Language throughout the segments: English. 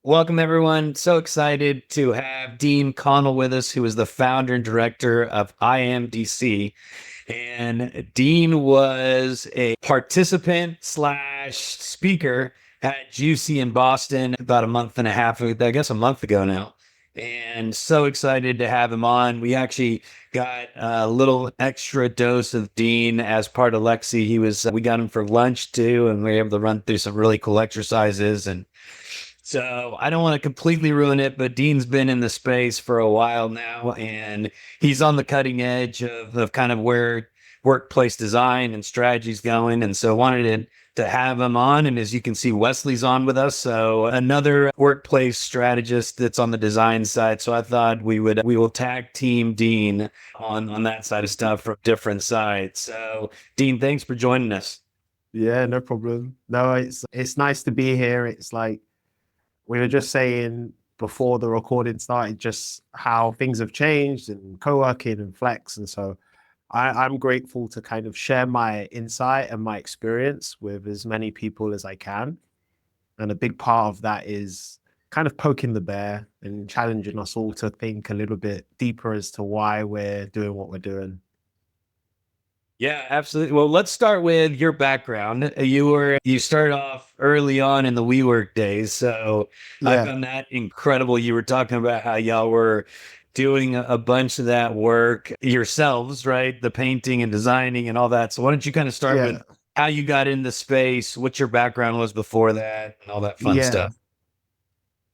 Welcome, everyone. So excited to have Dean Connell with us, who is the founder and director of IMDC. And Dean was a participant slash speaker at Juicy in Boston about a month and a half, I guess a month ago now. And so excited to have him on. We actually got a little extra dose of Dean as part of Lexi. We got him for lunch too, and we were able to run through some really cool exercises. And so I don't want to completely ruin it, but Dean's been in the space for a while now, and he's on the cutting edge of kind of where workplace design and strategy's going. And so wanted to have him on. And as you can see, Wesley's on with us. So another workplace strategist that's on the design side. So I thought we will tag team Dean on that side of stuff from different sides. So Dean, thanks for joining us. Yeah, no problem. No, it's nice to be here. It's like we were just saying before the recording started, just how things have changed and co-working and flex. And so I'm grateful to kind of share my insight and my experience with as many people as I can. And a big part of that is kind of poking the bear and challenging us all to think a little bit deeper as to why we're doing what we're doing. Yeah, absolutely. Well, let's start with your background. You started off early on in the WeWork days, so I Yeah, found that incredible. You were talking about how y'all were doing a bunch of that work yourselves, right? The painting and designing and all that. So why don't you kind of start with yeah, how you got into space, what your background was before that, and all that fun yeah. stuff.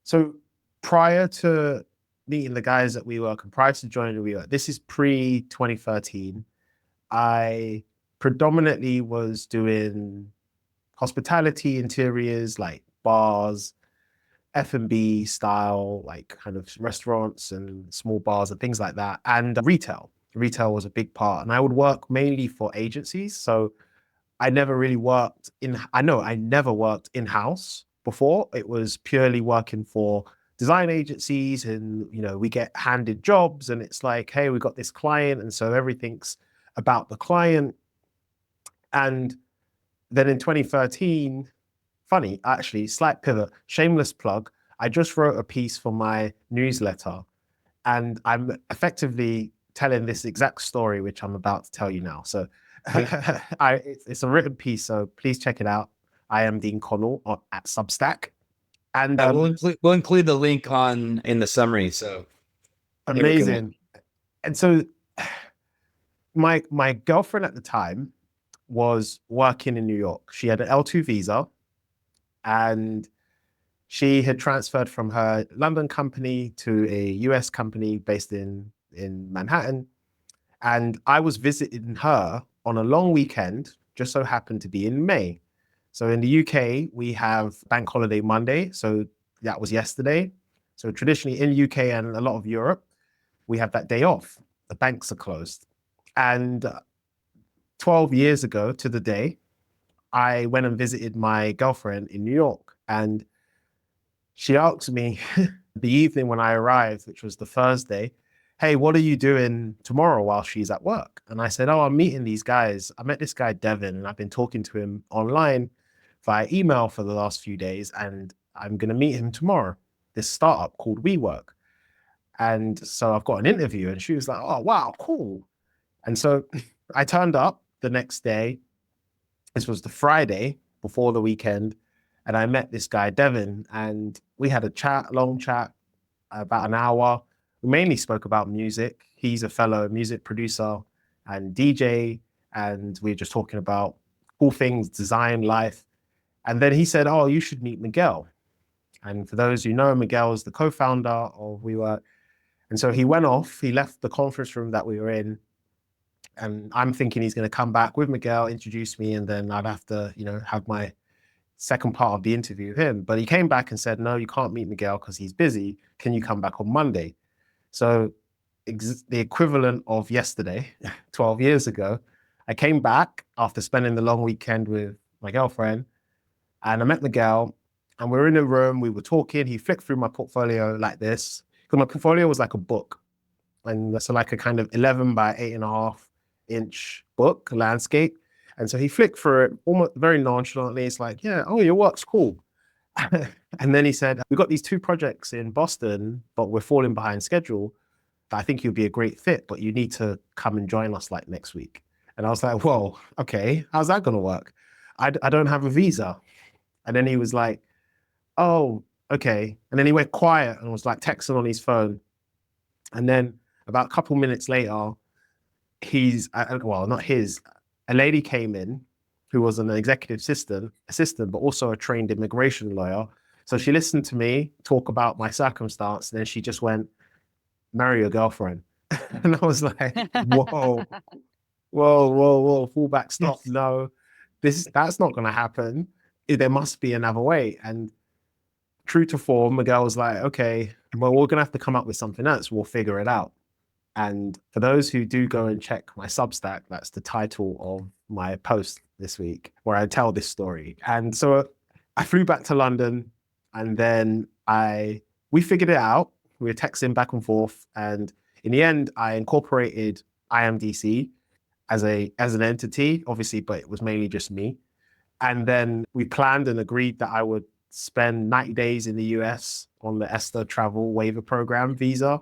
So prior to meeting the guys at WeWork and prior to joining WeWork, this is pre 2013. I predominantly was doing hospitality interiors like bars, F&B style, like kind of restaurants and small bars and things like that, and retail. Retail was a big part, and I would work mainly for agencies. So I know I never worked in house before. It was purely working for design agencies, and we get handed jobs, and it's like, hey, we got this client, and so everything's about the client. And then in 2013, funny, actually, slight pivot, shameless plug. I just wrote a piece for my newsletter, and I'm effectively telling this exact story, which I'm about to tell you now. So it's a written piece, so please check it out. I am Dean Connell at Substack. And We'll include the link on in the summary, so people can. amazing. And so my girlfriend at the time was working in New York. She had an L2 visa, and she had transferred from her London company to a US company based in Manhattan. And I was visiting her on a long weekend, just so happened to be in May. So in the UK, we have Bank Holiday Monday. So that was yesterday. So traditionally in UK and a lot of Europe, we have that day off. The banks are closed. And 12 years ago to the day, I went and visited my girlfriend in New York. And she asked me the evening when I arrived, which was the Thursday, hey, what are you doing tomorrow while she's at work? And I said, oh, I'm meeting these guys. I met this guy, Devin, and I've been talking to him online via email for the last few days, and I'm going to meet him tomorrow, this startup called WeWork. And so I've got an interview, and she was like, oh, wow, cool. And so I turned up the next day. This was the Friday before the weekend. And I met this guy, Devin, and we had a chat, long chat, about an hour. We mainly spoke about music. He's a fellow music producer and DJ. And we were just talking about cool things, design, life. And then he said, oh, you should meet Miguel. And for those who know, Miguel is the co-founder of WeWork. And so he went off, he left the conference room that we were in. And I'm thinking he's going to come back with Miguel, introduce me, and then I'd have to, have my second part of the interview with him. But he came back and said, no, you can't meet Miguel because he's busy. Can you come back on Monday? So the equivalent of yesterday, 12 years ago, I came back after spending the long weekend with my girlfriend, and I met Miguel, and we were in a room, we were talking. He flicked through my portfolio like this, because my portfolio was like a book. And that's like a kind of 11 by 8.5 inch book, landscape. And so he flicked through it almost very nonchalantly. It's like, yeah, oh, your work's cool. And then he said, we've got these two projects in Boston, but we're falling behind schedule. I think you'd be a great fit, but you need to come and join us like next week. And I was like, whoa, okay, how's that going to work? I don't have a visa. And then he was like, oh, okay. And then he went quiet and was like texting on his phone. And then about a couple minutes later, well, not his, a lady came in who was an executive assistant, but also a trained immigration lawyer. So she listened to me talk about my circumstance, and then she just went, marry your girlfriend. And I was like, whoa, whoa, fall back, stop. No, that's not gonna happen. There must be another way. And true to form, Miguel was like, okay, well, we're gonna have to come up with something else. We'll figure it out. And for those who do go and check my Substack, that's the title of my post this week, where I tell this story. And so I flew back to London, and then we figured it out. We were texting back and forth, and in the end, I incorporated IMDC as an entity, obviously, but it was mainly just me. And then we planned and agreed that I would spend 90 days in the US on the ESTA travel waiver program visa.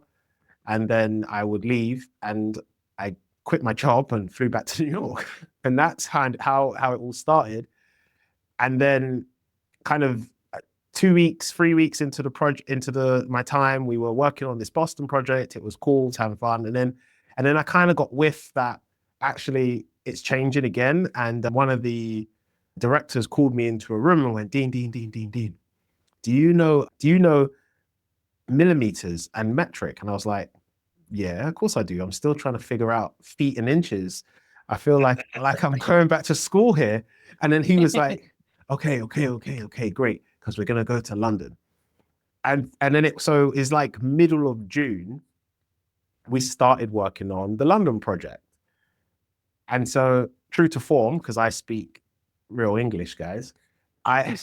And then I would leave, and I quit my job and flew back to New York. And that's how it all started. And then kind of 2 weeks, 3 weeks into the project, my time, we were working on this Boston project. It was cool, it's having fun. And then I kind of got whiff that actually it's changing again. And one of the directors called me into a room and went, Dean, do you know millimeters and metric? And I was like, yeah, of course I do. I'm still trying to figure out feet and inches. I feel like I'm going back to school here. And then he was like, okay, great, because we're gonna go to London. And then it's like middle of June, we started working on the London project. And so true to form, because I speak real English, guys, I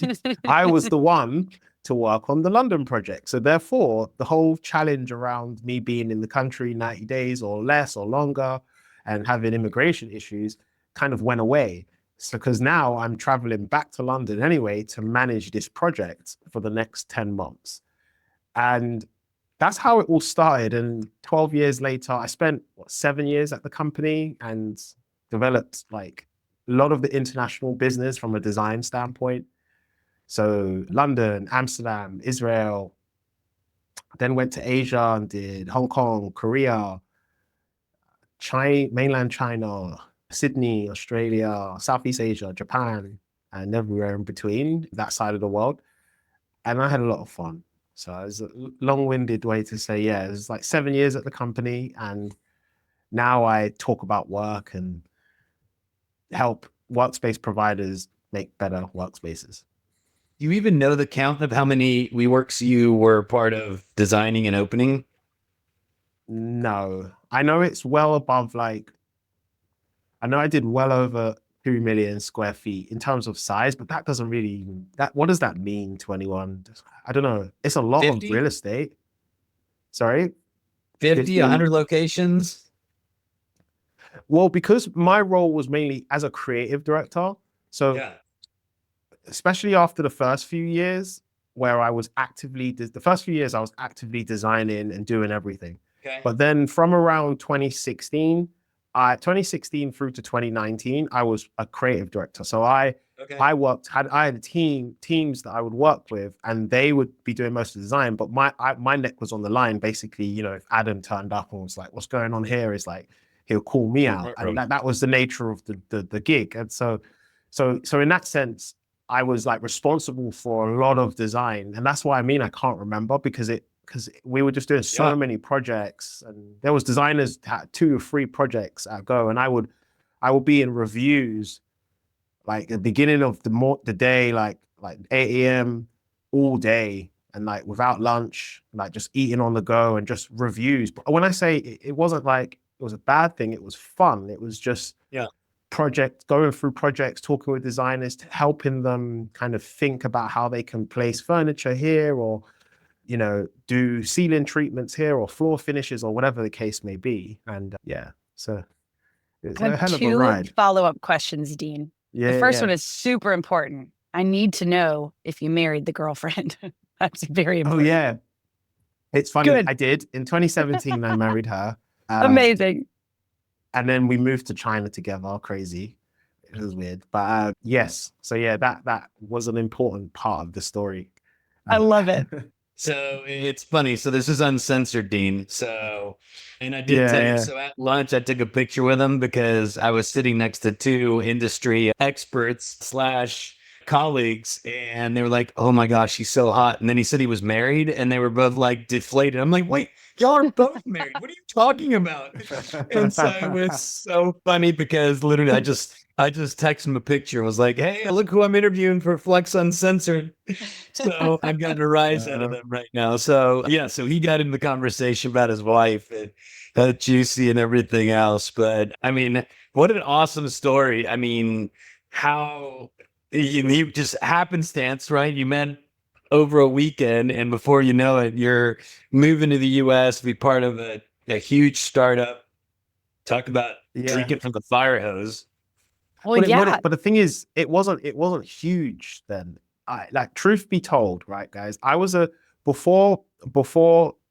was the one to work on the London project. So therefore, the whole challenge around me being in the country 90 days or less or longer and having immigration issues kind of went away. So because now I'm traveling back to London anyway to manage this project for the next 10 months. And that's how it all started. And 12 years later, I spent 7 years at the company and developed like a lot of the international business from a design standpoint. So London, Amsterdam, Israel, then went to Asia and did Hong Kong, Korea, mainland China, Sydney, Australia, Southeast Asia, Japan, and everywhere in between that side of the world. And I had a lot of fun. So it's a long-winded way to say, yeah, it was like 7 years at the company. And now I talk about work and help workspace providers make better workspaces. You even know the count of how many WeWorks you were part of designing and opening? No, I know it's well above I know I did well over 2 million square feet in terms of size, but that doesn't really, what does that mean to anyone? I don't know. It's a lot 50? of real estate. Sorry? 50, 100 locations? Well, because my role was mainly as a creative director. So Yeah. especially after the first few years where the first few years I was actively designing and doing everything. Okay. But then from around 2016 through to 2019, I was a creative director. So I had teams that I would work with, and they would be doing most of the design, but my neck was on the line. Basically, if Adam turned up and was like, what's going on here, is like, he'll call me out. And that was the nature of the gig. And so in that sense, I was like responsible for a lot of design. And that's why I can't remember, because we were just doing so many projects, and there was designers that had 2 or 3 projects at go. And I would be in reviews like at the beginning of the day, like 8 a.m. all day, and like without lunch, like just eating on the go and just reviews. But when I say it wasn't like it was a bad thing, it was fun. It was just going through projects, talking with designers, helping them kind of think about how they can place furniture here, or do ceiling treatments here, or floor finishes, or whatever the case may be. And so it's a hell of a ride. 2 follow-up questions, Dean. The first one is super important. I need to know if you married the girlfriend. That's very Oh important. yeah, it's funny. Good. I did in 2017. I married her, Amazing. and then we moved to China together. Crazy, it was weird, but yes. So yeah, that was an important part of the story. I love it. So it's funny. So this is uncensored, Dean. So, and I did Yeah, tell you, yeah. so at lunch, I took a picture with him because I was sitting next to two industry experts slash colleagues, and they were like, oh my gosh, he's so hot. And then he said he was married, and they were both like deflated. I'm like, wait, y'all are both married. What are you talking about? And so it was so funny because literally I just texted him a picture and was like, hey, look who I'm interviewing for Flex Uncensored. So I'm getting a rise out of them right now. So yeah, so he got into the conversation about his wife and Juicy and everything else. But I mean, what an awesome story. I mean, how you just happenstance, right? You met over a weekend, and before you know it, you're moving to the US to be part of a huge startup. Talk about Yeah. drinking from the fire hose. Well, yeah. But the thing is, it wasn't huge then. I like, truth be told, right, guys, I was a before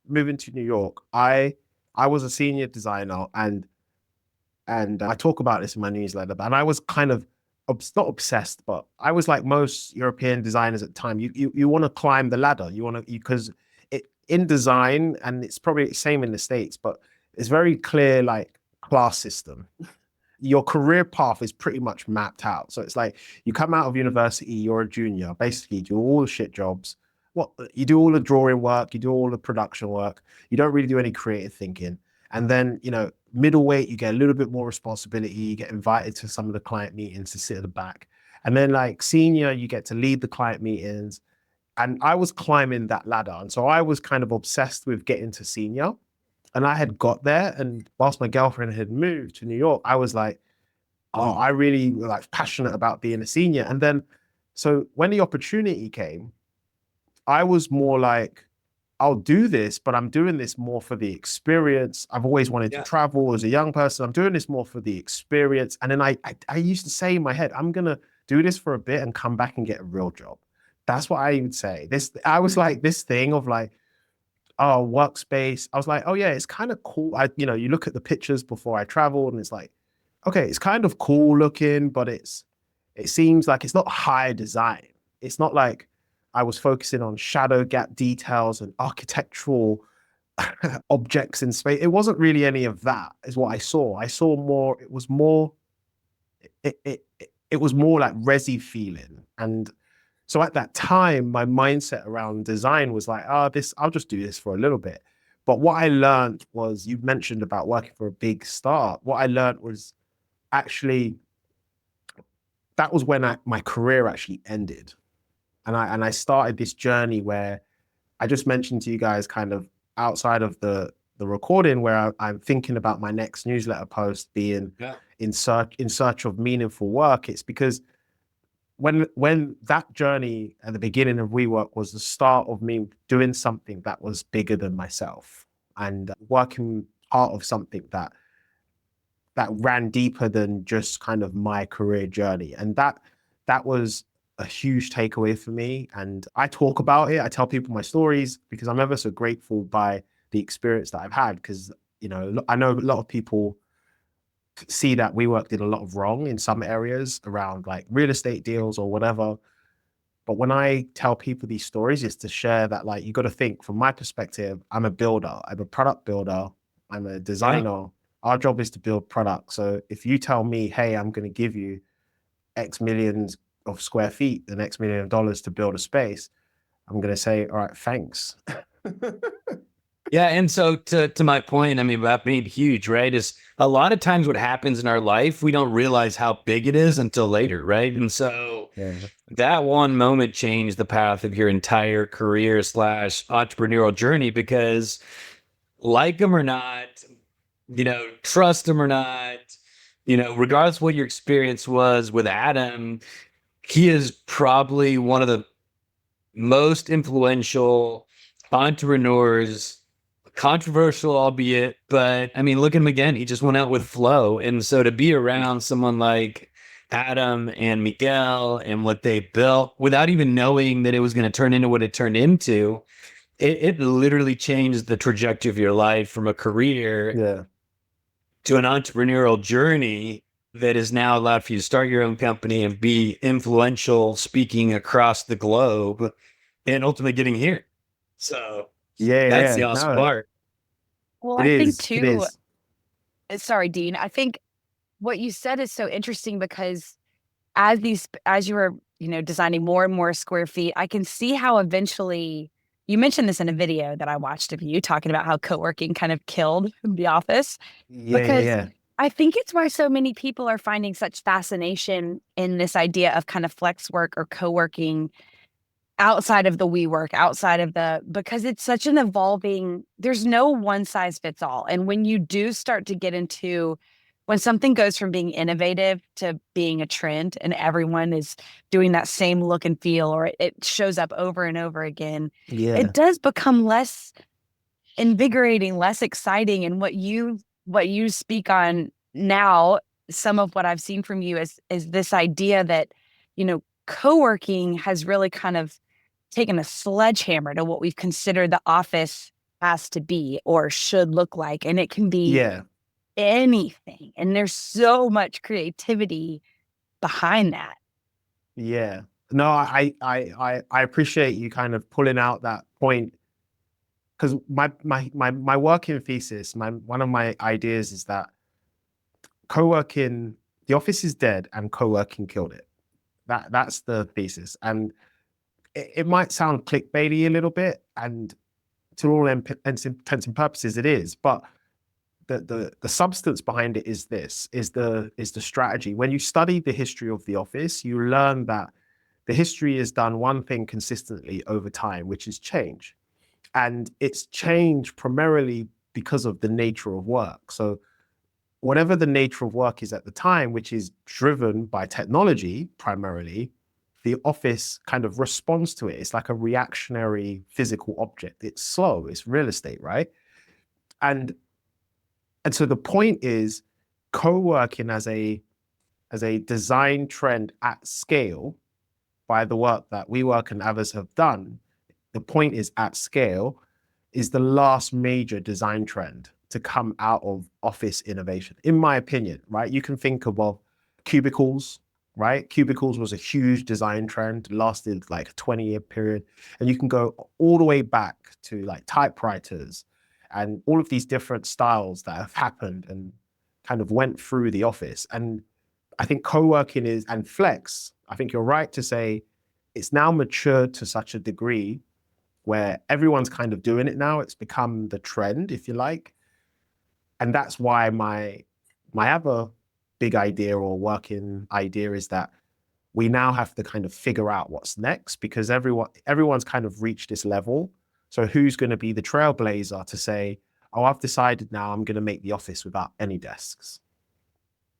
moving to New York, I was a senior designer, and I talk about this in my newsletter, and I was kind of not obsessed, but I was like most European designers at the time. You want to climb the ladder. You want to, because it in design, and it's probably the same in the States, but it's very clear, like, class system. Your career path is pretty much mapped out. So it's like you come out of university, you're a junior, basically you do all the shit jobs. What you do all the drawing work, you do all the production work. You don't really do any creative thinking. And then, middleweight, you get a little bit more responsibility. You get invited to some of the client meetings to sit at the back. And then, like, senior, you get to lead the client meetings. And I was climbing that ladder. And so I was kind of obsessed with getting to senior. And I had got there, and whilst my girlfriend had moved to New York, I was like, oh, I really like passionate about being a senior. And then, so when the opportunity came, I was more like, I'll do this, but I'm doing this more for the experience. I've always wanted to travel as a young person. I'm doing this more for the experience. And then I used to say in my head, I'm going to do this for a bit and come back and get a real job. That's what I would say. I was like, this thing of like, oh, workspace. I was like, oh yeah, it's kind of cool. You look at the pictures before I traveled, and it's like, okay, it's kind of cool looking, but it seems like it's not high design. It's not like I was focusing on shadow gap details and architectural objects in space. It wasn't really any of that, is what I saw. I saw more, it was more like resi feeling. And so at that time, my mindset around design was like, I'll just do this for a little bit. But what I learned was, you mentioned about working for a big startup. What I learned was actually, that was when my career actually ended. And I started this journey where I just mentioned to you guys, kind of outside of the recording, where I'm thinking about my next newsletter post being in search of meaningful work. It's because when that journey at the beginning of WeWork was the start of me doing something that was bigger than myself, and working part of something that ran deeper than just kind of my career journey. And that was a huge takeaway for me. And I talk about it. I tell people my stories because I'm ever so grateful by the experience that I've had. Because, I know a lot of people see that WeWork did a lot of wrong in some areas around like real estate deals or whatever. But when I tell people these stories, it's to share that, like, you got to think from my perspective. I'm a builder. I'm a product builder. I'm a designer. Our job is to build products. So if you tell me, hey, I'm going to give you X millions of square feet, the next $1 million to build a space, I'm going to say, all right, thanks. Yeah. And so to my point, I mean, about being huge, right, is a lot of times what happens in our life, we don't realize how big it is until later, right? And so that one moment changed the path of your entire career / entrepreneurial journey, because like them or not, trust them or not, regardless of what your experience was with Adam, he is probably one of the most influential entrepreneurs, controversial, albeit, but I mean, look at him again. He just went out with flow. And so to be around someone like Adam and Miguel and what they built without even knowing that it was going to turn into what it turned into. It literally changed the trajectory of your life from a career Yeah. to an entrepreneurial journey that has now allowed for you to start your own company and be influential, speaking across the globe and ultimately getting here. So that's the awesome No, part. Well, it I think is. It too, is. sorry, Dean, I think what you said is so interesting because as you were, designing more and more square feet, I can see how eventually you mentioned this in a video that I watched of you talking about how co-working kind of killed the office because Yeah. I think it's why so many people are finding such fascination in this idea of kind of flex work or co-working outside of the WeWork, outside of because it's such an evolving, there's no one size fits all. And when you do start to get into when something goes from being innovative to being a trend and everyone is doing that same look and feel, or it shows up over and over again, Yeah. it does become less invigorating, less exciting. And what you speak on now, some of what I've seen from you is this idea that, co-working has really kind of taken a sledgehammer to what we've considered the office has to be or should look like. And it can be Yeah. anything. And there's so much creativity behind that. Yeah. No, I appreciate you kind of pulling out that point because my working thesis, one of my ideas is that co-working, the office is dead and co-working killed it. That's the thesis. And it might sound clickbaity a little bit, and to all intents and purposes, it is. But the substance behind it is the strategy. When you study the history of the office, you learn that the history has done one thing consistently over time, which is change. And it's change primarily because of the nature of work. So whatever the nature of work is at the time, which is driven by technology primarily, the office kind of responds to it. It's like a reactionary physical object. It's slow, it's real estate, right? And so the point is co-working as a design trend at scale by the work that WeWork and others have done. The point is at scale is the last major design trend to come out of office innovation, in my opinion, right? You can think of cubicles, right? Cubicles was a huge design trend, lasted like a 20-year period. And you can go all the way back to like typewriters and all of these different styles that have happened and kind of went through the office. And I think co-working and flex, I think you're right to say it's now matured to such a degree where everyone's kind of doing it now. It's become the trend, if you like. And that's why my other big idea or working idea is that we now have to kind of figure out what's next because everyone's kind of reached this level. So who's going to be the trailblazer to say, oh, I've decided now I'm going to make the office without any desks.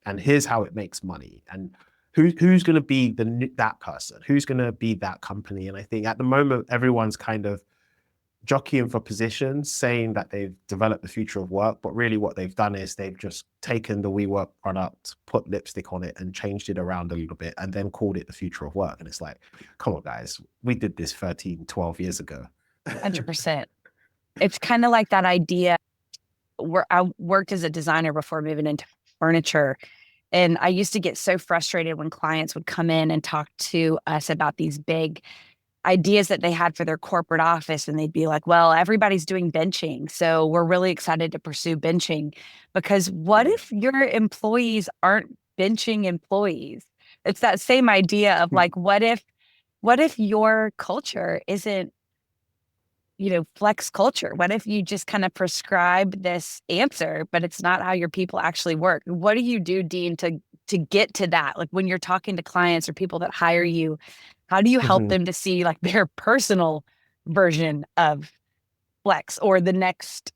And here's how it makes money. And who's going to be that person? Who's going to be that company? And I think at the moment, everyone's kind of jockeying for positions, saying that they've developed the future of work, but really what they've done is they've just taken the WeWork product, put lipstick on it and changed it around a little bit and then called it the future of work. And it's like, come on, guys, we did this 13, 12 years ago. 100%. It's kind of like that idea where I worked as a designer before moving into furniture. And I used to get so frustrated when clients would come in and talk to us about these big ideas that they had for their corporate office. And they'd be like, well, everybody's doing benching. So we're really excited to pursue benching because what if your employees aren't benching employees? It's that same idea of like, what if your culture isn't, flex culture? What if you just kind of prescribe this answer, but it's not how your people actually work? What do you do, Dean, to get to that? Like when you're talking to clients or people that hire you, how do you help them to see like their personal version of flex or the next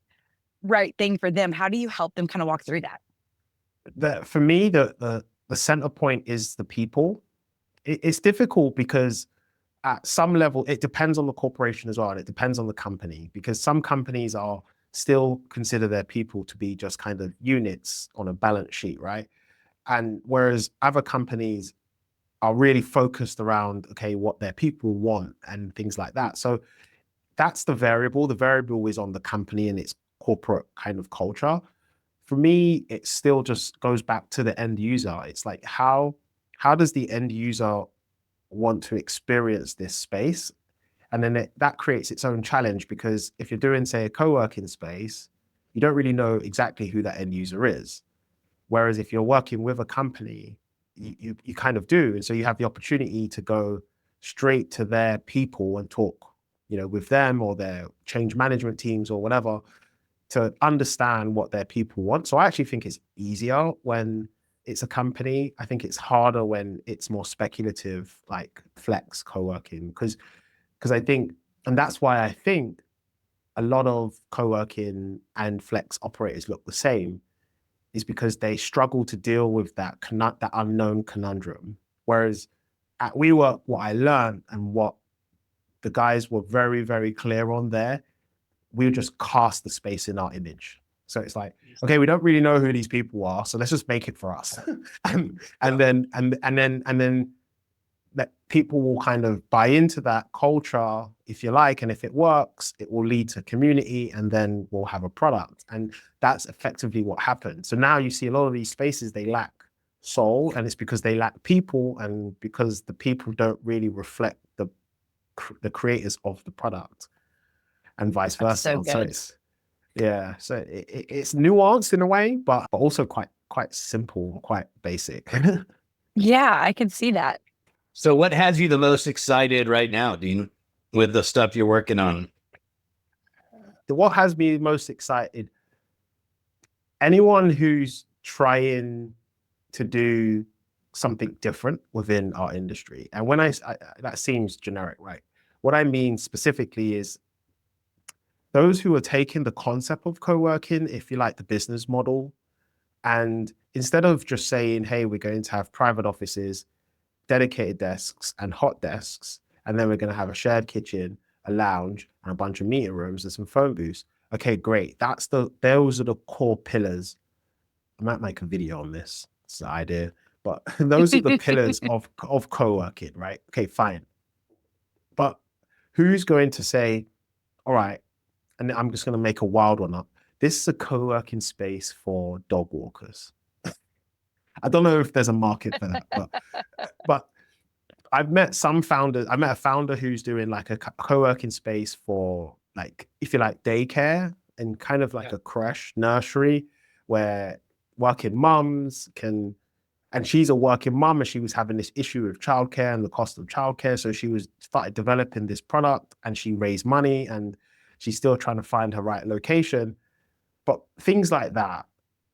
right thing for them? How do you help them kind of walk through that? For me, the center point is the people. It's difficult because at some level, it depends on the corporation as well, and it depends on the company, because some companies are still consider their people to be just kind of units on a balance sheet, right? And whereas other companies are really focused around, okay, what their people want and things like that. So that's the variable. The variable is on the company and its corporate kind of culture. For me, it still just goes back to the end user. It's like, how does the end user want to experience this space? And then that creates its own challenge, because if you're doing, say, a co-working space, you don't really know exactly who that end user is. Whereas if you're working with a company, you kind of do. And so you have the opportunity to go straight to their people and talk, with them or their change management teams or whatever, to understand what their people want. So I actually think it's easier when it's a company. I think it's harder when it's more speculative, like flex co-working, because I think, and that's why I think a lot of co-working and flex operators look the same, is because they struggle to deal with that unknown conundrum. Whereas at WeWork, what I learned and what the guys were very, very clear on there, we would just cast the space in our image. So it's like, okay, we don't really know who these people are, so let's just make it for us. and then that people will kind of buy into that culture, if you like, and if it works, it will lead to community, and then we'll have a product. And that's effectively what happened. So now you see a lot of these spaces, they lack soul, and it's because they lack people, and because the people don't really reflect the creators of the product, and vice That's versa. so So good. it's nuanced in a way, but also quite simple, quite basic. Yeah, I can see that. So what has you the most excited right now, Dean, with the stuff you're working on? What has me most excited, anyone who's trying to do something different within our industry. And when I that seems generic, right? What I mean specifically is those who are taking the concept of co-working, if you like, the business model, and instead of just saying, hey, we're going to have private offices, dedicated desks and hot desks, and then we're going to have a shared kitchen, a lounge, and a bunch of meeting rooms and some phone booths. Okay, great. Those are the core pillars. I might make a video on this. It's the idea. But those are the pillars of co-working, right? Okay, fine. But who's going to say, all right, and I'm just going to make a wild one up. This is a co-working space for dog walkers. I don't know if there's a market for that, but I've met some founders. I met a founder who's doing like a co-working space for, like, if you like, daycare and kind of like a crash nursery where working mums can, and she's a working mum and she was having this issue with childcare and the cost of childcare. So she started developing this product, and she raised money, and she's still trying to find her right location. But things like that,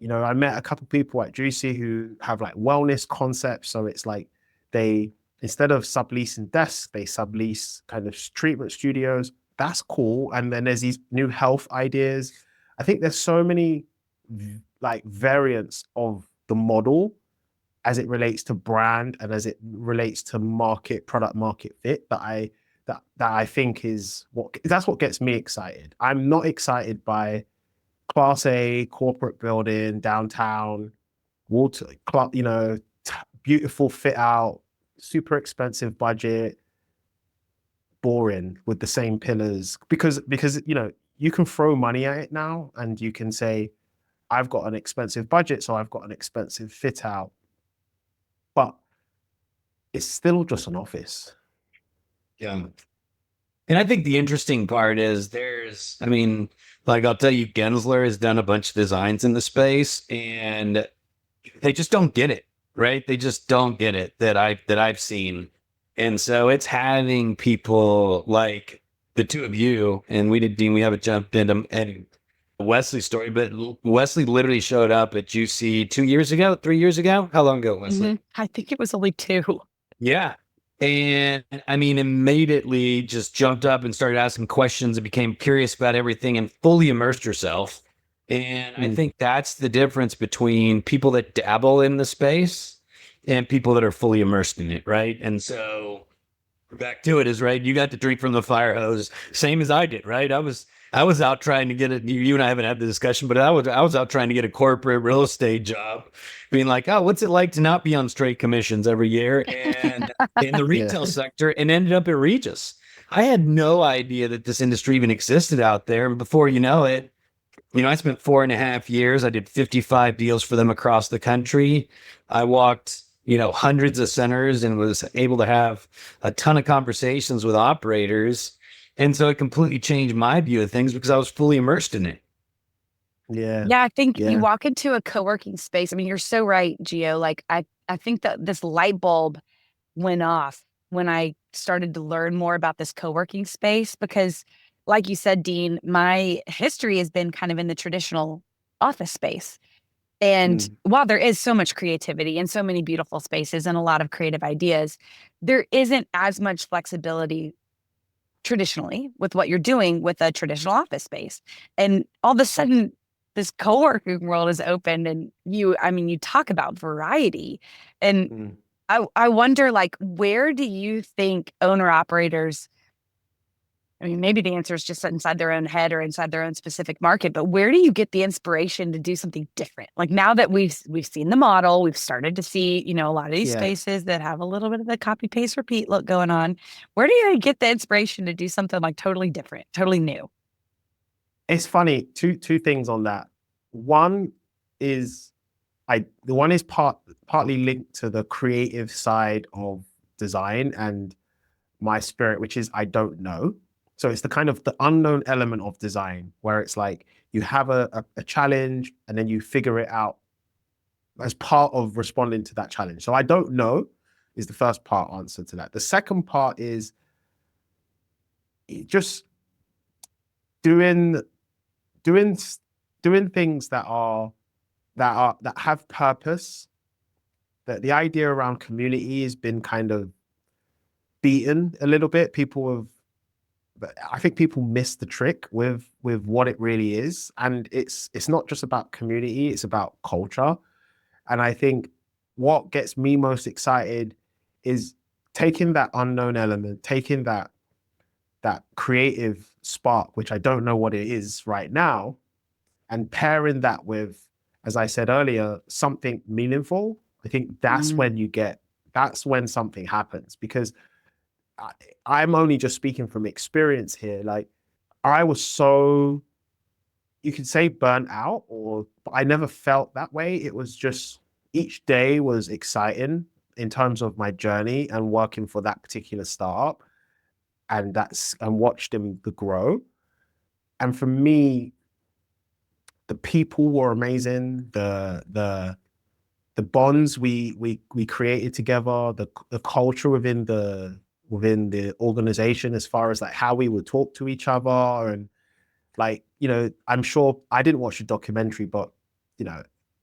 I met a couple of people at Juicy who have like wellness concepts. So it's like instead of subleasing desks, they sublease kind of treatment studios. That's cool. And then there's these new health ideas. I think there's so many like variants of the model as it relates to brand and as it relates to product market fit, that I think that's what gets me excited. I'm not excited by Class A corporate building downtown, water, beautiful fit out, super expensive budget, boring with the same pillars. Because you can throw money at it now, and you can say, I've got an expensive budget, so I've got an expensive fit out, but it's still just an office. Yeah. And I think the interesting part is like I'll tell you, Gensler has done a bunch of designs in the space, and they just don't get it, right? They just don't get it that I've seen. And so it's having people like the two of you, and Dean, we haven't jumped into any Wesley's story, but Wesley literally showed up at Juicy 2 years ago, 3 years ago. How long ago, Wesley? I think it was only 2. Yeah. And immediately just jumped up and started asking questions and became curious about everything and fully immersed herself. And I think that's the difference between people that dabble in the space and people that are fully immersed in it, right? And so back to it is right. You got to drink from the fire hose, same as I did, right? I was out trying to get it. You and I haven't had the discussion, but I was out trying to get a corporate real estate job, being like, oh, what's it like to not be on straight commissions every year, and in the Yeah. retail sector, and ended up at Regis. I had no idea that this industry even existed out there, and before you know it, I spent 4.5 years. I did 55 deals for them across the country. I walked, hundreds of centers and was able to have a ton of conversations with operators. And so it completely changed my view of things because I was fully immersed in it. Yeah. Yeah, I think you Yeah. walk into a co-working space. I mean, you're so right, Gio. Like I think that this light bulb went off when I started to learn more about this co-working space because, like you said, Dean, my history has been kind of in the traditional office space. And while there is so much creativity and so many beautiful spaces and a lot of creative ideas, there isn't as much flexibility traditionally with what you're doing with a traditional office space. And all of a sudden, this co-working world is open and you talk about variety. And I wonder, like, where do you think owner operators, I mean, maybe the answer is just inside their own head or inside their own specific market, but where do you get the inspiration to do something different? Like now that we've seen the model, we've started to see, a lot of these Yeah. spaces that have a little bit of the copy, paste, repeat look going on. Where do you get the inspiration to do something like totally different, totally new? It's funny. Two things on that. One is the one is partly linked to the creative side of design and my spirit, which is I don't know. So it's the kind of the unknown element of design where it's like you have a challenge and then you figure it out as part of responding to that challenge. So I don't know is the first part answer to that. The second part is just doing things that have purpose. That the idea around community has been kind of beaten a little bit. I think people miss the trick with what it really is, and it's not just about community; it's about culture. And I think what gets me most excited is taking that unknown element, taking that creative spark, which I don't know what it is right now, and pairing that with, as I said earlier, something meaningful. I think that's when something happens, because I'm only just speaking from experience here. Like I was so, you could say burnt out, but I never felt that way. It was just each day was exciting in terms of my journey and working for that particular startup, and watched them grow. And for me, the people were amazing. The bonds we created together, the culture within the organization, as far as like how we would talk to each other, and like, I'm sure I didn't watch the documentary, but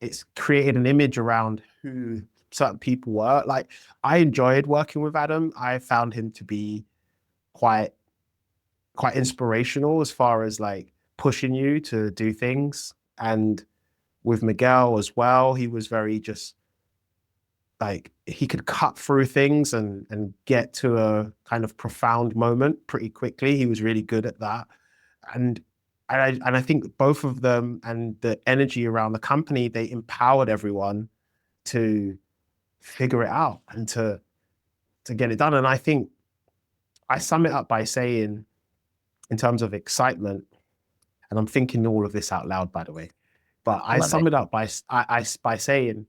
it's created an image around who certain people were. Like I enjoyed working with Adam. I found him to be quite inspirational as far as like pushing you to do things. And with Miguel as well, he was very just like, he could cut through things and get to a kind of profound moment pretty quickly. He was really good at that. And I think both of them and the energy around the company, they empowered everyone to figure it out and to get it done. And I think I sum it up by saying, in terms of excitement, and I'm thinking all of this out loud, by the way, but I sum it up by saying,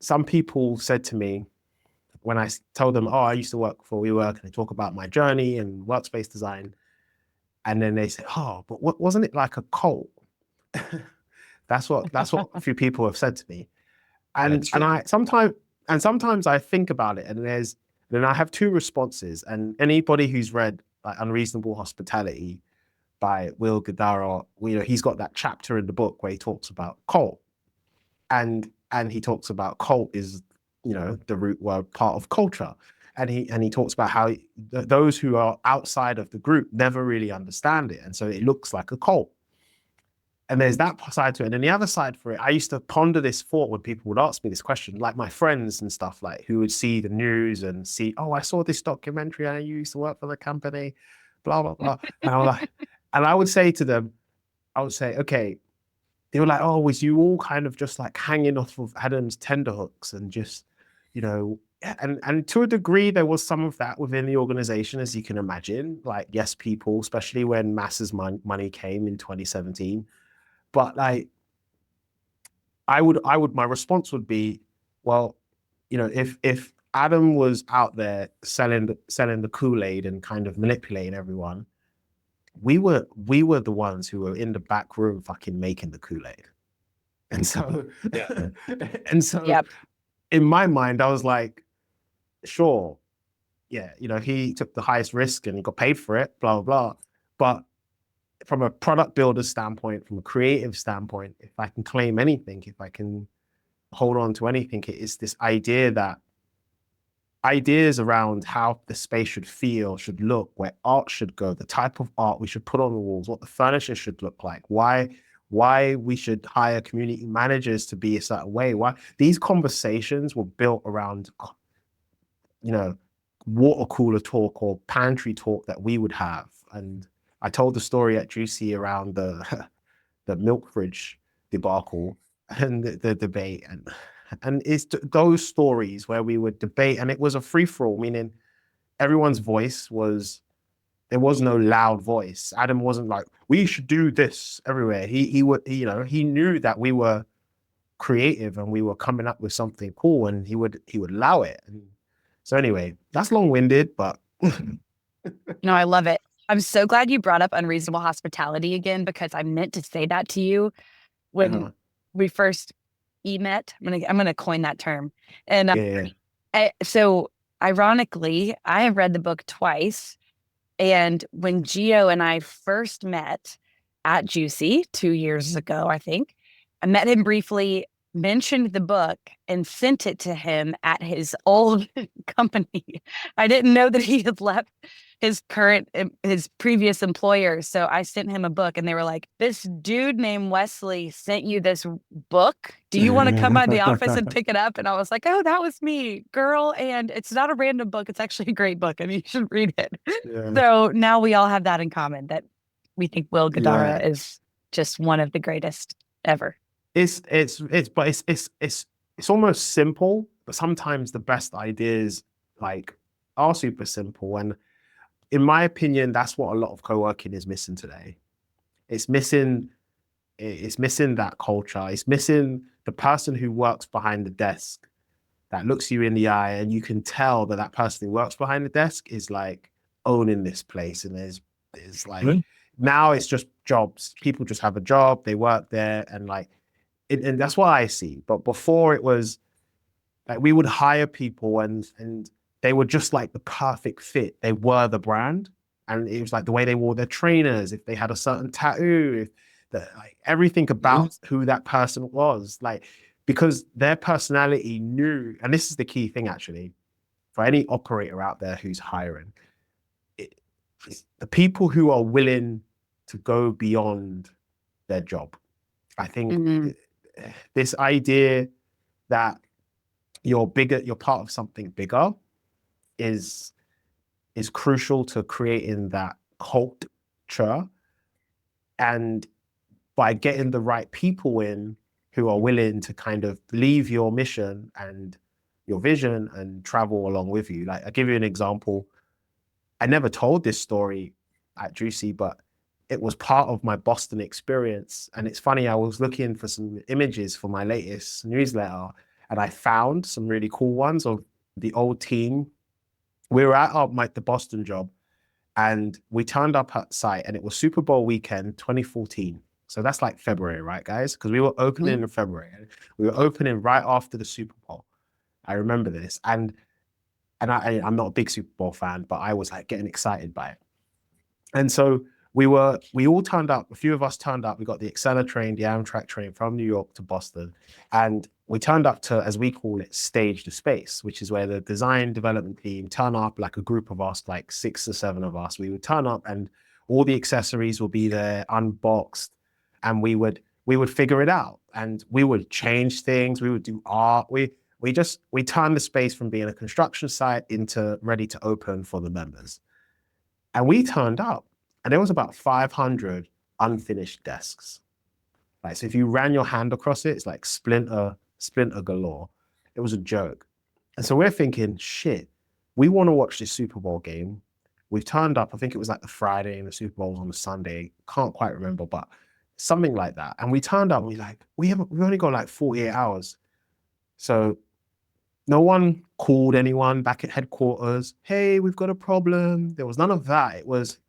some people said to me when I told them, oh, I used to work for WeWork, and they talk about my journey and workspace design. And then they say, oh, but wasn't it like a cult? That's what a few people have said to me. And sometimes I think about it, and then I have two responses. And anybody who's read like Unreasonable Hospitality by Will Guidara, he's got that chapter in the book where he talks about cult. And he talks about cult is, the root word part of culture. And he talks about how those who are outside of the group never really understand it. And so it looks like a cult. And there's that side to it. And then the other side for it, I used to ponder this thought when people would ask me this question, like my friends and stuff, like who would see the news and see, oh, I saw this documentary and I used to work for the company, blah, blah, blah. And I was like, and I would say to them, I would say, okay, they were like, oh, was you all kind of just like hanging off of Adam's tenterhooks and just, you know, and to a degree, there was some of that within the organization, as you can imagine, like, yes, people, especially when masses money came in 2017. But like, my response would be, well, you know, if Adam was out there selling the Kool-Aid and kind of manipulating everyone, we were the ones who were in the back room fucking making the Kool-Aid. And so, Yeah. and so Yep. in my mind, I was like, sure, yeah, you know, he took the highest risk and he got paid for it, blah, blah, blah. But from a product builder standpoint, from a creative standpoint, if I can claim anything, if I can hold on to anything, it is this idea that ideas around how the space should feel, should look, where art should go, the type of art we should put on the walls, what the furniture should look like, why we should hire community managers to be a certain way. Why these conversations were built around, you know, water cooler talk or pantry talk that we would have. And I told the story at Juicy around the the milk fridge debacle and the debate, and it's those stories where we would debate, and it was a free for all, meaning everyone's voice was, there was no loud voice. Adam wasn't like, we should do this everywhere. He would, you know, he knew that we were creative and we were coming up with something cool, and he would allow it. And so anyway, that's long-winded, but No, I love it. I'm so glad you brought up unreasonable hospitality again, because I meant to say that to you when we first met. I'm gonna coin that term. And so ironically, I have read the book twice. And when Gio and I first met at Juicy 2 years ago, I think, I met him briefly, mentioned the book, and sent it to him at his old company. I didn't know that he had left his previous employer. So I sent him a book, and they were like, this dude named Wesley sent you this book. Do you want to come by the office and pick it up? And I was like, oh, that was me, girl. And it's not a random book. It's actually a great book, and you should read it. Yeah. So now we all have that in common, that we think Will Guidara Yeah. is just one of the greatest ever. It's almost simple, but sometimes the best ideas like are super simple. And in my opinion, that's what a lot of co-working is missing today. It's missing that culture. It's missing the person who works behind the desk that looks you in the eye, and you can tell that that person who works behind the desk is like owning this place. And there's like, now it's just jobs. People just have a job, they work there, and like, and that's what I see. But before, it was like we would hire people and they were just like the perfect fit. They were the brand. And it was like the way they wore their trainers, if they had a certain tattoo, if like everything about who that person was, like, because their personality knew, and this is the key thing actually, for any operator out there who's hiring, the people who are willing to go beyond their job. I think this idea that you're part of something bigger is crucial to creating that culture. And by getting the right people in who are willing to kind of leave your mission and your vision and travel along with you. Like, I'll give you an example. I never told this story at Juicy, but it was part of my Boston experience. And it's funny, I was looking for some images for my latest newsletter, and I found some really cool ones of the old team. We were at the Boston job, and we turned up at site, and it was Super Bowl weekend 2014. So that's like February, right, guys? Because we were opening in February. We were opening right after the Super Bowl. I remember this. And I'm not a big Super Bowl fan, but I was like getting excited by it. And so we all turned up. A few of us turned up. We got the Acela train, the Amtrak train from New York to Boston. And we turned up to, as we call it, Stage to Space, which is where the design development team turn up, like a group of us, like 6 or 7 of us. We would turn up and all the accessories will be there unboxed. And we would we would figure it out, and we would change things. We would do art. We turned the space from being a construction site into ready to open for the members. And we turned up, and there was about 500 unfinished desks. Like, so if you ran your hand across it, it's like splinter galore. It was a joke. And so we're thinking, shit, we want to watch this Super Bowl game. We've turned up, I think it was like the Friday and the Super Bowl was on the Sunday. Can't quite remember, but something like that. And we turned up and we've only got like 48 hours. So no one called anyone back at headquarters. Hey, we've got a problem. There was none of that. It was,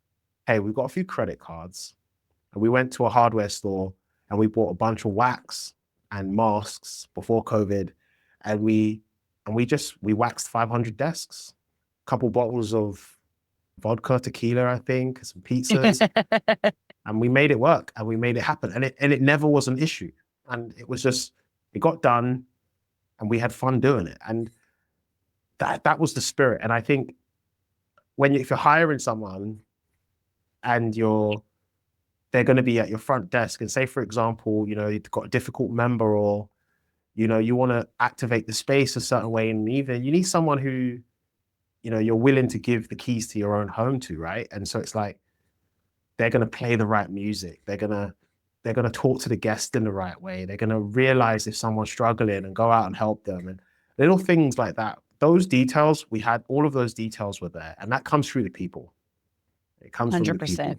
hey, we've got a few credit cards. And we went to a hardware store and we bought a bunch of wax and masks before COVID. And we waxed 500 desks, a couple bottles of vodka, tequila, I think, some pizzas. And we made it work and we made it happen. And it never was an issue. And it was just, it got done and we had fun doing it. And that was the spirit. And I think if you're hiring someone and they're going to be at your front desk and say, for example, you've got a difficult member or, you want to activate the space a certain way, and even you need someone who, you're willing to give the keys to your own home to, right? And so it's like, they're going to play the right music. They're going to talk to the guest in the right way. They're going to realize if someone's struggling and go out and help them, and little things like that. Those details, all of those details were there, and that comes through the people. It comes from the 100%. people.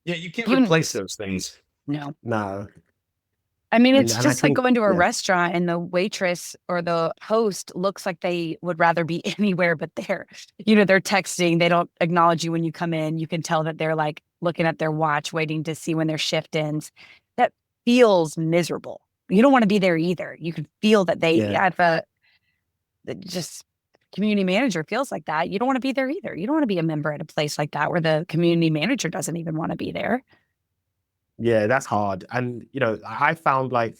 Yeah, you can't replace those things. No. I mean, it's just like think, going to a restaurant and the waitress or the host looks like they would rather be anywhere but there. They're texting. They don't acknowledge you when you come in. You can tell that they're like looking at their watch, waiting to see when their shift ends. That feels miserable. You don't want to be there either. You can feel that just community manager feels like that. You don't want to be there either. You don't want to be a member at a place like that where the community manager doesn't even want to be there. Yeah, that's hard. And, I found like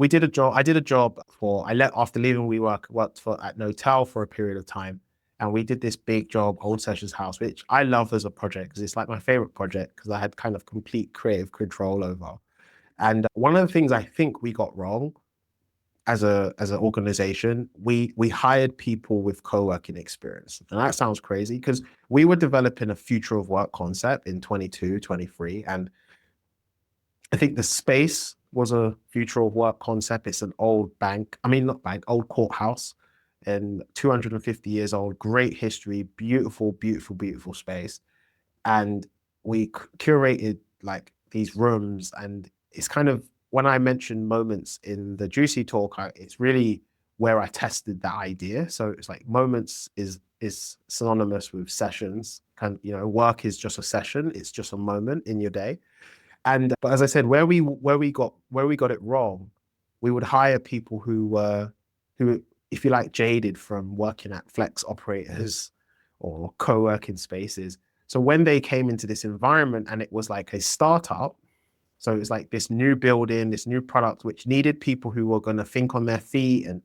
I did a job after leaving WeWork, worked at an hotel for a period of time. And we did this big job, Old Sessions House, which I love as a project because it's like my favorite project because I had kind of complete creative control over. And one of the things I think we got wrong as an organization, we hired people with co-working experience. And that sounds crazy because we were developing a future of work concept in 22, 23. And I think the space was a future of work concept. It's an old old courthouse, and 250 years old, great history, beautiful, beautiful, beautiful space. And we curated like these rooms, and it's kind of, when I mentioned moments in the Juicy talk, it's really where I tested that idea. So it's like moments is synonymous with sessions. Work is just a session. It's just a moment in your day. But as I said, where we got it wrong, we would hire people who, if you like, jaded from working at flex operators or co-working spaces. So when they came into this environment and it was like a startup, so it was like this new building, this new product, which needed people who were going to think on their feet and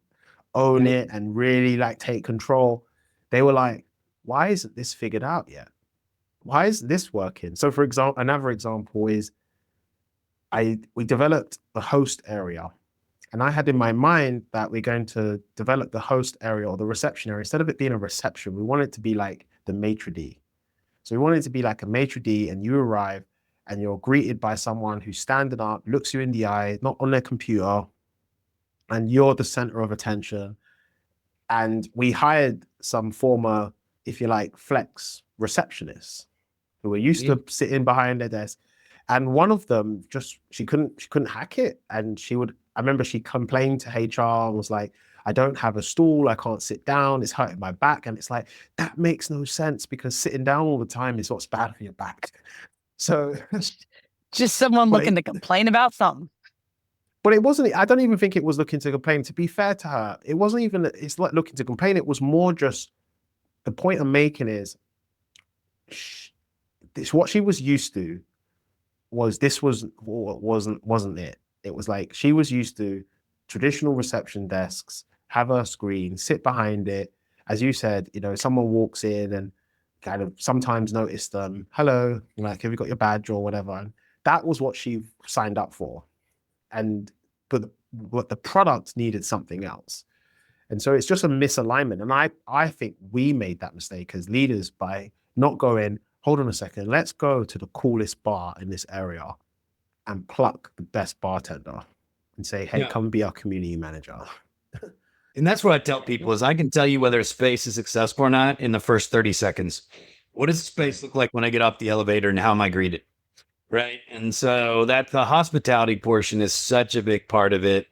own it and really like take control. They were like, why isn't this figured out yet? Why isn't this working? So for example, another example is, we developed the host area, and I had in my mind that we're going to develop the host area or the reception area. Instead of it being a reception, we want it to be like the maitre d'. So we wanted it to be like a maitre d', and you arrive and you're greeted by someone who's standing up, looks you in the eye, not on their computer, and you're the center of attention. And we hired some former, if you like, flex receptionists who were used to sitting behind their desk. And one of them she couldn't hack it. And I remember she complained to HR and was like, I don't have a stool. I can't sit down. It's hurting my back. And it's like, that makes no sense because sitting down all the time is what's bad for your back. So just someone looking to complain about something. But it wasn't, I don't even think it was looking to complain. To be fair to her, it wasn't even, it's like looking to complain. It was more just, the point I'm making is, what she was used to wasn't it. It was like, she was used to traditional reception desks, have a screen, sit behind it. As you said, someone walks in and kind of sometimes notice them, hello, like, have you got your badge or whatever? And that was what she signed up for. but the product needed something else. And so it's just a misalignment. And I think we made that mistake as leaders by not going, hold on a second, let's go to the coolest bar in this area and pluck the best bartender and say, hey, Yeah. come be our community manager. And that's what I tell people is I can tell you whether a space is successful or not in the first 30 seconds. What does the space look like when I get off the elevator and how am I greeted? Right. And so that the hospitality portion is such a big part of it.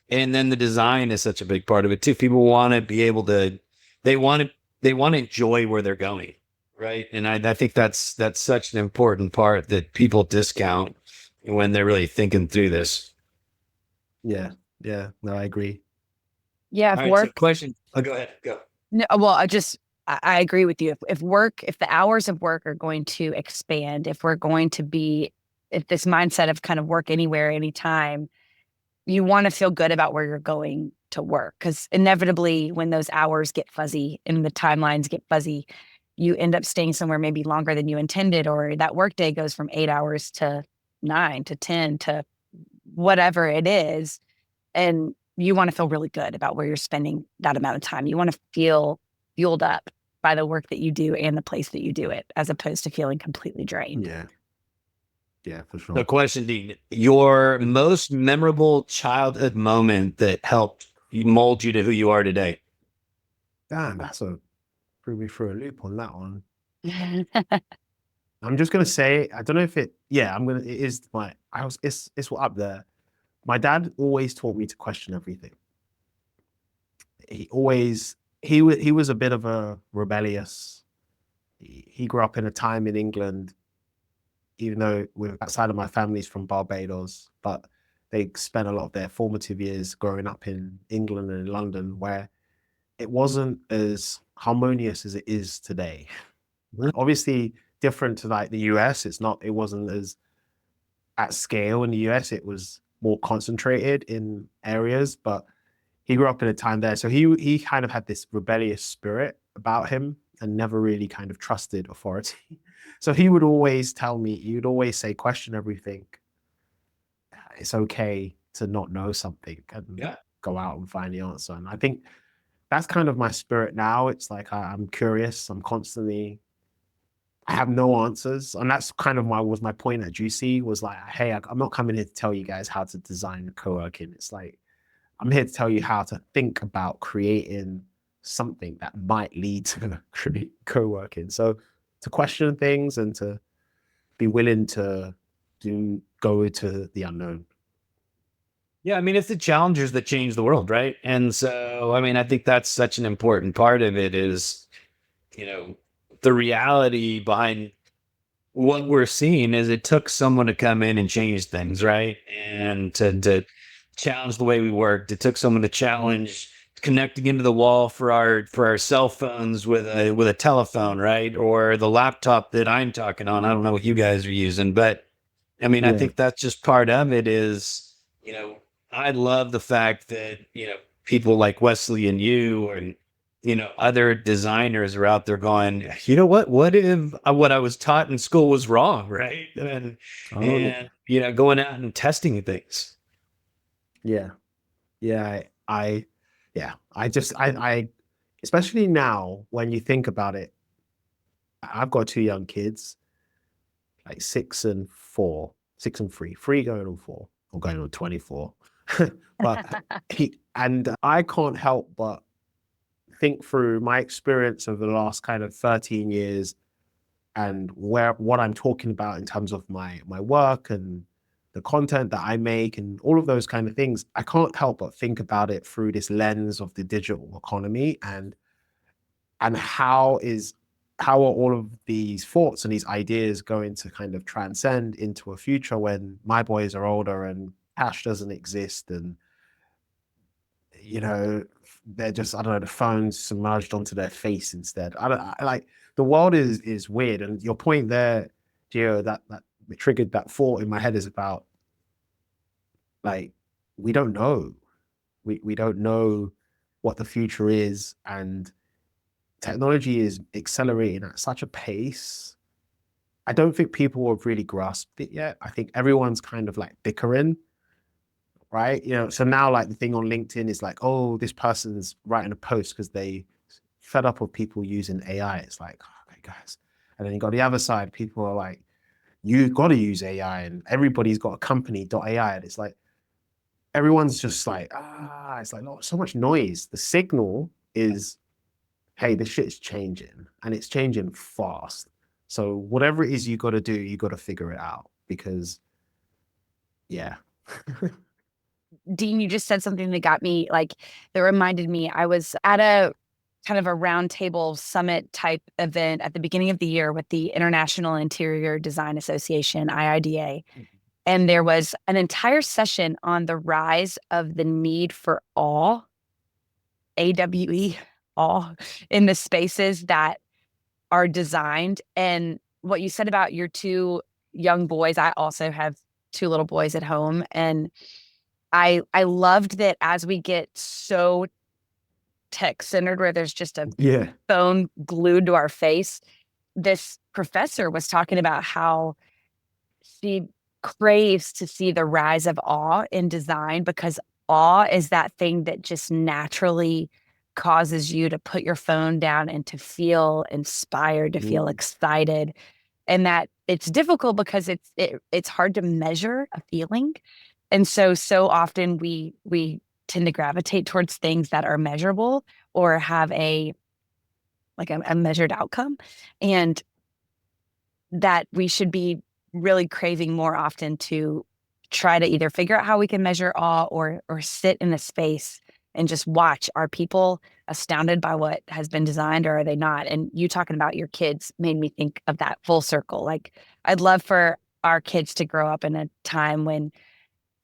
And then the design is such a big part of it too. People want to be able to, they want to enjoy where they're going. Right. And I think that's such an important part that people discount when they're really thinking through this. Yeah. Yeah. No, I agree. Yeah. If All right, work, so question. Oh, go ahead. Go. no, well, I agree with you. If the hours of work are going to expand, if this mindset of kind of work anywhere, anytime, you want to feel good about where you're going to work. Because inevitably, when those hours get fuzzy and the timelines get fuzzy, you end up staying somewhere maybe longer than you intended, or that workday goes from 8 hours to 9 to 10 to whatever it is. And you want to feel really good about where you're spending that amount of time. You want to feel fueled up by the work that you do and the place that you do it, as opposed to feeling completely drained. Yeah. Yeah, for sure. The question, Dean, your most memorable childhood moment that helped you mold you to who you are today. Damn, threw me through a loop on that one. I'm just gonna say, I don't know if it is it's up there. My dad always taught me to question everything. He was a bit of a rebellious. He grew up in a time in England, even though we're outside of my family's from Barbados, but they spent a lot of their formative years growing up in England and in London, where it wasn't as harmonious as it is today. Obviously, different to like the US. It wasn't as at scale in the US. It was more concentrated in areas, but he grew up in a time there. So he kind of had this rebellious spirit about him and never really kind of trusted authority. So he would always say, question everything. It's okay to not know something and go out and find the answer. And I think that's kind of my spirit now. It's like I'm curious. I have no answers. And that's kind of my point at Juicy was like, hey, I'm not coming here to tell you guys how to design co-working. It's like, I'm here to tell you how to think about creating something that might lead to co-working. So to question things and to be willing to go to the unknown. Yeah, I mean, it's the challengers that change the world, right? And so, I mean, I think that's such an important part of it is, the reality behind what we're seeing is it took someone to come in and change things, right? And to challenge the way we worked. It took someone to challenge connecting into the wall for our cell phones with a telephone, right? Or the laptop that I'm talking on. I don't know what you guys are using, but I mean, I think that's just part of it is, I love the fact that, people like Wesley and you and, other designers are out there going, you know what if what I was taught in school was wrong, right? And going out and testing things. Yeah. Yeah. I especially now when you think about it, I've got 2 young kids, like 6 and 3, 3 going on 4 or going on 24. But I can't help but think through my experience over the last kind of 13 years and what I'm talking about in terms of my work and the content that I make and all of those kind of things. I can't help but think about it through this lens of the digital economy and how are all of these thoughts and these ideas going to kind of transcend into a future when my boys are older and cash doesn't exist and they're just, I don't know, the phone's submerged onto their face instead. The world is weird. And your point there, Gio, that triggered that thought in my head is about like, we don't know. We don't know what the future is. And technology is accelerating at such a pace. I don't think people have really grasped it yet. I think everyone's kind of like bickering. right? So now like the thing on LinkedIn is like, oh, this person's writing a post because they fed up of people using AI. It's like, okay, guys. And then you got the other side, people are like, you got to use AI, and everybody's got a company.ai, and it's like, everyone's just like, it's like not so much noise. The signal is, hey, this shit's changing, and it's changing fast. So whatever it is you got to do, you got to figure it out, because yeah. Dean, you just said something that got me that reminded me. I was at a kind of a roundtable summit type event at the beginning of the year with the International Interior Design Association, IIDA. And there was an entire session on the rise of the need for awe, AWE, awe, in the spaces that are designed. And what you said about your two young boys, I also have two little boys at home. And I loved that as we get so tech-centered, where there's just a phone glued to our face, this professor was talking about how she craves to see the rise of awe in design, because awe is that thing that just naturally causes you to put your phone down and to feel inspired, to feel excited. And that it's difficult because it's hard to measure a feeling. And so often we tend to gravitate towards things that are measurable or have a measured outcome, and that we should be really craving more often to try to either figure out how we can measure awe or sit in the space and just watch. Are people astounded by what has been designed, or are they not? And you talking about your kids made me think of that full circle. Like, I'd love for our kids to grow up in a time when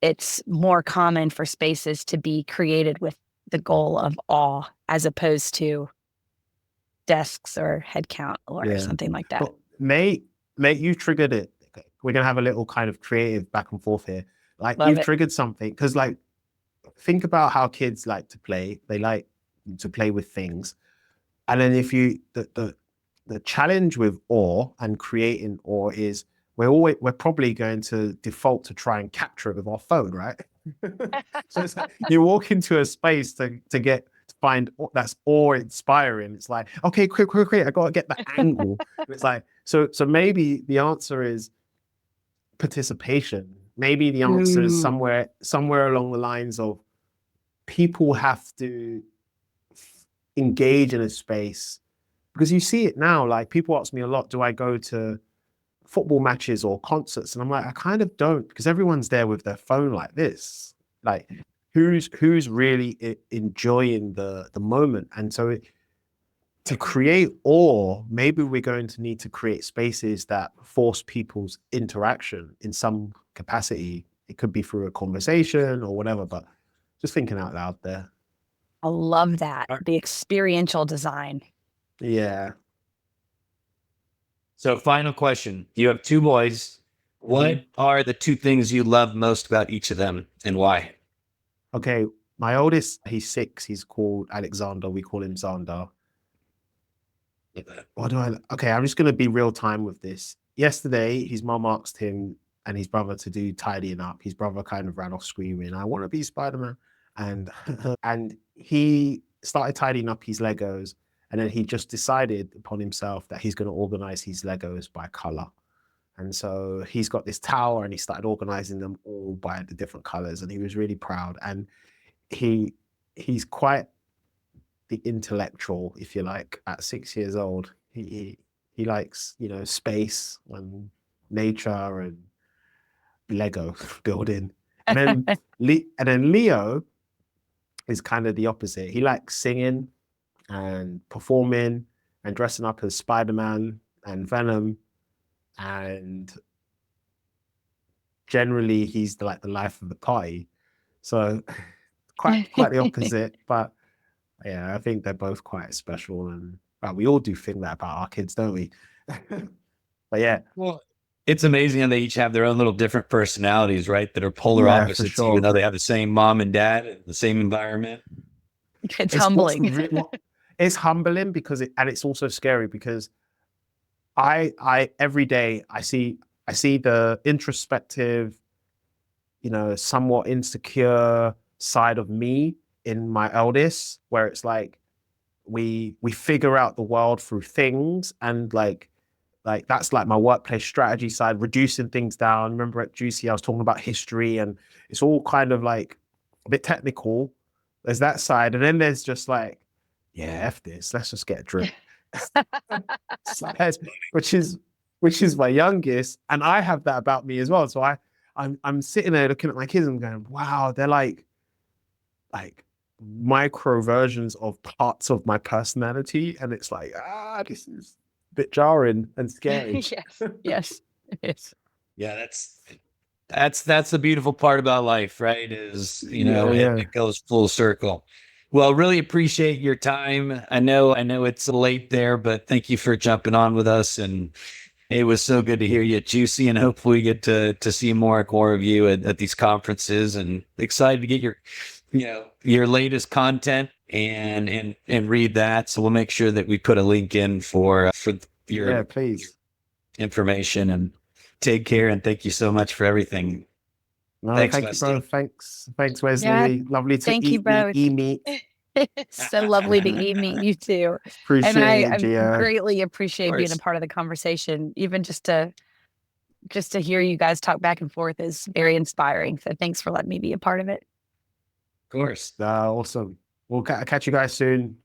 it's more common for spaces to be created with the goal of awe as opposed to desks or head count or something like that. But mate, you triggered it. We're gonna have a little kind of creative back and forth here. Like, Love you've it. triggered something, because like, think about how kids like to play. They like to play with things, and then if you the challenge with awe and creating awe is we're probably going to default to try and capture it with our phone, right? So it's like you walk into a space to find that's awe-inspiring. It's like, okay, quick, I gotta get the angle. It's like, so maybe the answer is participation. Maybe the answer is somewhere along the lines of people have to engage in a space, because you see it now. Like, people ask me a lot, do I go to football matches or concerts? And I'm like, I kind of don't, because everyone's there with their phone like this. Like, who's really enjoying the moment? And so to create awe, maybe we're going to need to create spaces that force people's interaction in some capacity. It could be through a conversation or whatever, but just thinking out loud there. I love that. The experiential design. Yeah. So, final question. You have two boys. What are the two things you love most about each of them, and why? Okay, my oldest, he's 6. He's called Alexander. We call him Xander. Okay, I'm just going to be real time with this. Yesterday, his mom asked him and his brother to do tidying up. His brother kind of ran off screaming, I want to be Spider-Man. And and he started tidying up his Legos. And then he just decided upon himself that he's going to organize his Legos by color. And so he's got this tower, and he started organizing them all by the different colors. And he was really proud. And he's quite the intellectual, if you like, at 6 years old. He likes, space and nature and Lego building. And then Leo is kind of the opposite. He likes singing and performing and dressing up as Spider-Man and Venom, and generally he's the life of the party. So quite the opposite. But yeah, I think they're both quite special, and we all do think that about our kids, don't we? But yeah. Well, it's amazing how they each have their own little different personalities, right? That are polar opposites, sure. even though they have the same mom and dad and the same environment. It's humbling. It's humbling because it's also scary, because I every day I see the introspective, somewhat insecure side of me in my eldest, where it's like we figure out the world through things, and like that's like my workplace strategy side, reducing things down. Remember at Juicy, I was talking about history, and it's all kind of like a bit technical. There's that side, and then there's just like, yeah, F this, let's just get a drink. which is my youngest, and I have that about me as well. So I'm sitting there looking at my kids and going, wow, they're like micro versions of parts of my personality, and it's like, this is a bit jarring and scary. Yes, it is. Yeah, that's the beautiful part about life, right? Is it goes full circle. Well, really appreciate your time. I know it's late there, but thank you for jumping on with us, and it was so good to hear you at Juicy, and hopefully we get to see more of you at these conferences, and excited to get your latest content and read that. So we'll make sure that we put a link in for your please information, and take care. And thank you so much for everything. No, Thanks, thank Wesley. you, bro. Thanks, Wesley. Yeah, Lovely to thank you both. meet. It's so lovely to meet you too. Appreciate And it, I Gia. greatly appreciate being a course. part of the conversation. Even just to hear you guys talk back and forth is very inspiring. So thanks for letting me be a part of it. Of course. Awesome. We'll catch you guys soon.